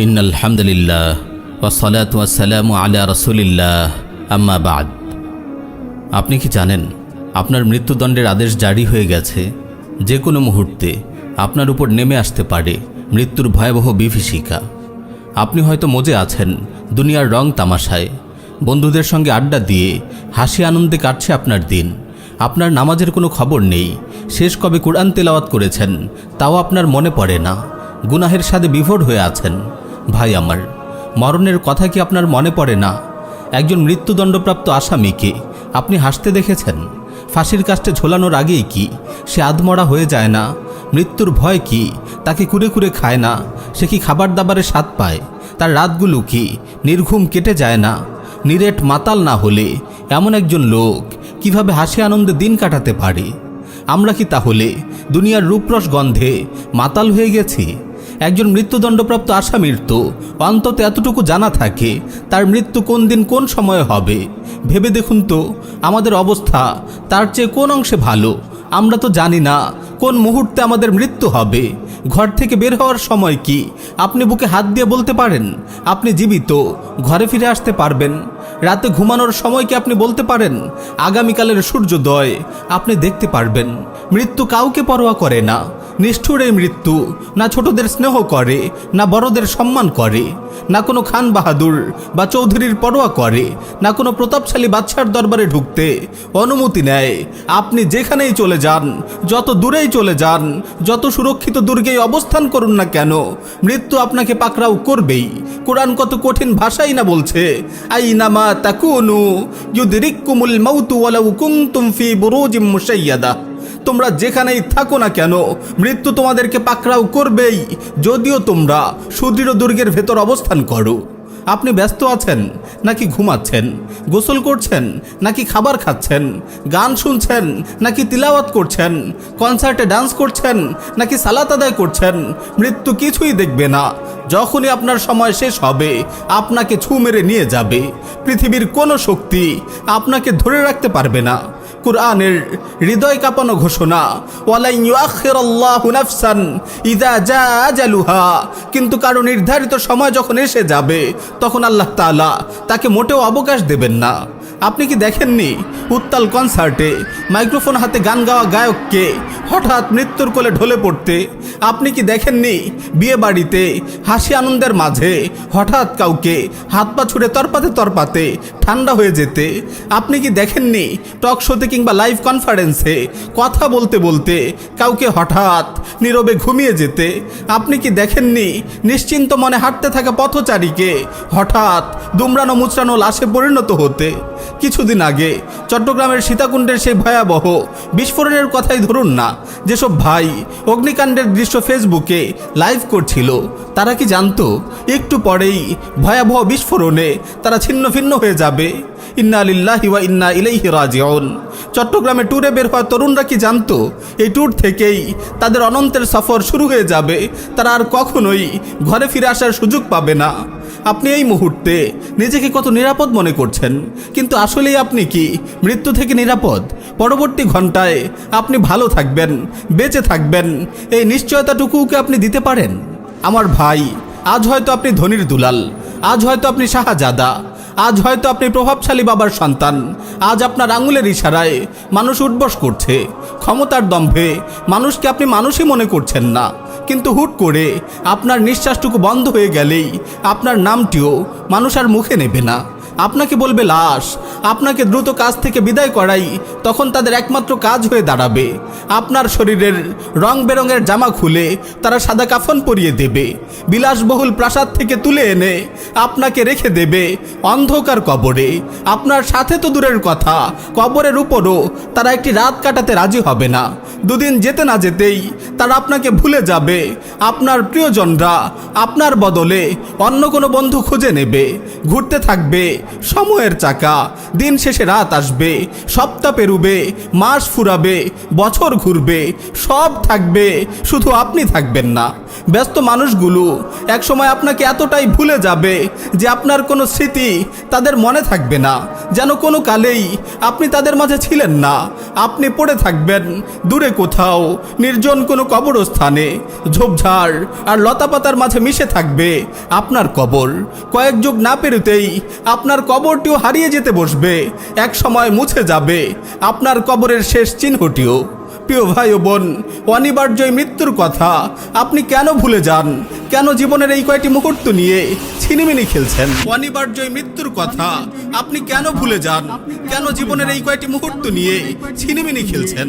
ইন্নাল হামদুলিল্লাহ ওয়াসসালাতু ওয়াসসালামু আলা রাসূলিল্লাহ আম্মা বা'দ। আপনি কি জানেন আপনার মৃত্যুদণ্ডের আদেশ জারি হয়ে গেছে? যে কোনো মুহূর্তে আপনার উপর নেমে আসতে পারে মৃত্যুর ভয়াবহ বিভীষিকা। আপনি হয়তো মজে আছেন দুনিয়ার রং তামাশায়, বন্ধুদের সঙ্গে আড্ডা দিয়ে হাসি আনন্দে কাটছে আপনার দিন। আপনার নামাজের কোনো খবর নেই, শেষ কবে কুরআন তেলাওয়াত করেছেন তাও আপনার মনে পড়ে না, গুনাহের স্বাদে বিভোর হয়ে আছেন। ভাই আমার, মরণের কথা কি আপনার মনে পড়ে না? একজন মৃত্যুদণ্ডপ্রাপ্ত আসামিকে আপনি হাসতে দেখেছেন? ফাঁসির কাস্টে ঝোলানোর আগেই কি সে আধমরা হয়ে যায় না? মৃত্যুর ভয় কি তাকে কুরে কুরে খায় না? সে কি খাবার দাবারের স্বাদ পায়? তার রাতগুলো কি নির্ঘুম কেটে যায় না? নিরেট মাতাল না হলে এমন একজন লোক কিভাবে হাসি আনন্দে দিন কাটাতে পারে? আমরা কি তাহলে দুনিয়ার রূপরস গন্ধে মাতাল হয়ে গেছি? একজন মৃত্যুদণ্ডপ্রাপ্ত আসামির তো অন্তত এতটুকু জানা থাকে তার মৃত্যু কোন দিন কোন সময়ে হবে। ভেবে দেখুন তো আমাদের অবস্থা তার চেয়ে কোন অংশে ভালো? আমরা তো জানি না কোন মুহূর্তে আমাদের মৃত্যু হবে। ঘর থেকে বের হওয়ার সময় কি আপনি বুকে হাত দিয়ে বলতে পারেন আপনি জীবিত, ঘরে ফিরে আসতে পারবেন? রাতে ঘুমানোর সময় কি আপনি বলতে পারেন আগামীকালের সূর্যোদয় আপনি দেখতে পারবেন? মৃত্যু কাউকে পরোয়া করে না। নিষ্ঠুর এই মৃত্যু না ছোটদের স্নেহ করে, না বড়দের সম্মান করে, না কোনো খান বাহাদুর বা চৌধুরীর পরোয়া করে, না কোনো প্রতাপশালী বাদশার দরবারে ঢুকতে অনুমতি নেয়। আপনি যেখানেই চলে যান, যত দূরেই চলে যান, যত সুরক্ষিত দুর্গেই অবস্থান করুন না কেন, মৃত্যু আপনাকে পাকড়াও করবেই। কোরআন কত কঠিন ভাষাই না বলছে, আইনামা তাকুনু ইউদরিকুমুল মাউতু ওয়ালাউ কুনতুম ফি বুরুজিম মুশাইয়াদা। তোমরা যেখানেই থাকো না কেন মৃত্যু তোমাদেরকে পাকড়াও করবেই, যদিও তোমরা সুদৃঢ় দুর্গের ভেতর অবস্থান করো। আপনি ব্যস্ত আছেন নাকি ঘুমাচ্ছেন? গোসল করছেন নাকি খাবার খাচ্ছেন? গান শুনছেন নাকি তিলাওয়াত করছেন? কনসার্টে ডান্স করছেন নাকি সালাত আদায় করছেন? মৃত্যু কিছুই দেখবে না। যখনই আপনার সময় শেষ হবে আপনাকে ছু মেরে নিয়ে যাবে। পৃথিবীর কোনো শক্তি আপনাকে ধরে রাখতে পারবে না। কুরআনের হৃদয় কাঁপানো ঘোষণা, ওয়ালা ইউআখিরুল্লাহু নাফসান ইযা জাআ আজালুহা। কিন্তু কারো নির্ধারিত সময় যখন এসে যাবে তখন আল্লাহ তাআলা তাকে মোটেও অবকাশ দেবেন না। আপনি কি দেখেননি উত্তাল কনসার্টে মাইক্রোফোন হাতে গান গাওয়া গায়ককে হঠাৎ মৃত্যুর কোলে ঢলে পড়তে? আপনি কি দেখেননি বিয়ে বাড়িতে হাসি আনন্দের মাঝে হঠাৎ কাউকে হাত পা ছুঁড়ে তরপাতে তরপাতে ঠান্ডা হয়ে যেতে? আপনি কি দেখেননি টক শোতে কিংবা লাইভ কনফারেন্সে কথা বলতে বলতে কাউকে হঠাৎ নীরবে ঘুমিয়ে যেতে? আপনি কি দেখেননি নিশ্চিন্ত মনে হাঁটতে থাকা পথচারীকে হঠাৎ দুমড়ানো মুচড়ানো লাশে পরিণত হতে? কিছুদিন আগে চট্টগ্রামের সীতাকুণ্ডের সেই ভয়াবহ বিস্ফোরণের কথাই ধরুন না। যেসব ভাই অগ্নিকাণ্ডের দৃশ্য ফেসবুকে লাইভ করছিল তারা কি জানতো একটু পরেই ভয়াবহ বিস্ফোরণে তারা ছিন্ন ভিন্ন হয়ে যাবে? ইন্না লিল্লাহি ওয়া ইন্না ইলাইহি রাজিউন। চট্টগ্রামে ট্যুরে বের হওয়া তরুণরা কি জানতো এই ট্যুর থেকেই তাদের অনন্তের সফর শুরু হয়ে যাবে? তারা আর কখনোই ঘরে ফিরে আসার সুযোগ পাবে না। আপনি এই মুহূর্তে নিজেকে কত নিরাপদ মনে করছেন, কিন্তু আসলেই আপনি কি মৃত্যু থেকে নিরাপদ? পরবর্তী ঘন্টায় আপনি ভালো থাকবেন, বেঁচে থাকবেন, এই নিশ্চয়তাটুকুকে আপনি দিতে পারেন? আমার ভাই, আজ হয়তো আপনি ধনীর দুলাল, আজ হয়তো আপনি শাহজাদা, আজ হয়তো আপনি প্রভাবশালী বাবার সন্তান। আজ আপনার আঙুলের ইশারায় মানুষ উঠবস করছে, ক্ষমতার দম্ভে মানুষকে আপনি মানুষই মনে করছেন না। কিন্তু হুট করে আপনার নিঃশ্বাসটুকু বন্ধ হয়ে গেলেই আপনার নামটিও মানুষ আর মুখে নেবে না। আপনাকে বলবে লাশ। আপনাকে দ্রুত কাজ থেকে বিদায় করাই তখন তাদের একমাত্র কাজ হয়ে দাঁড়াবে। আপনার শরীরের রং বেরঙের জামা খুলে তারা সাদা কাফন পরিয়ে দেবে। বিলাসবহুল প্রাসাদ থেকে তুলে এনে আপনাকে রেখে দেবে অন্ধকার কবরে। আপনার সাথে তো দূরের কথা, কবরের উপরও তারা একটি রাত কাটাতে রাজি হবে না। দুদিন যেতে না যেতেই তারা আপনাকে ভুলে যাবে। আপনার প্রিয়জনরা আপনার বদলে অন্য কোনো বন্ধু খুঁজে নেবে। ঘুরতে থাকবে সময়ের চাকা। দিন শেষে রাত আসবে, সপ্তাহ পেরুবে, মাস ফুরাবে, বছর ঘুরবে, সব থাকবে, শুধু আপনি থাকবেন না। ব্যস্ত মানুষগুলো একসময় আপনাকে এতটাই ভুলে যাবে যে আপনার কোনো স্মৃতি তাদের মনে থাকবে না, যেন কোনো কালেই আপনি তাদের মাঝে ছিলেন না। আপনি পড়ে থাকবেন দূরে দূরে কোথাও নির্জন কোনো কবরস্থানে ঝোপঝাড় আর লতাপাতার মাঝে মিশে থাকবে আপনার কবর। কয়েক যুগ না পেরোতেই আপনার কবরটিও হারিয়ে যেতে বসবে, এক সময় মুছে যাবে আপনার কবরের শেষ চিহ্নটিও। প্রিয় ভাই ও বোন, অনিবার্যই মৃত্যুর কথা আপনি কেন ভুলে যান? কেন জীবনের এই কয়টি মুহূর্ত নিয়ে ছিনিমিনি খেলছেন? অনিবার্যই মৃত্যুর কথা আপনি কেন ভুলে যান? কেন জীবনের এই কয়টি মুহূর্ত নিয়ে ছিনিমিনি খেলছেন?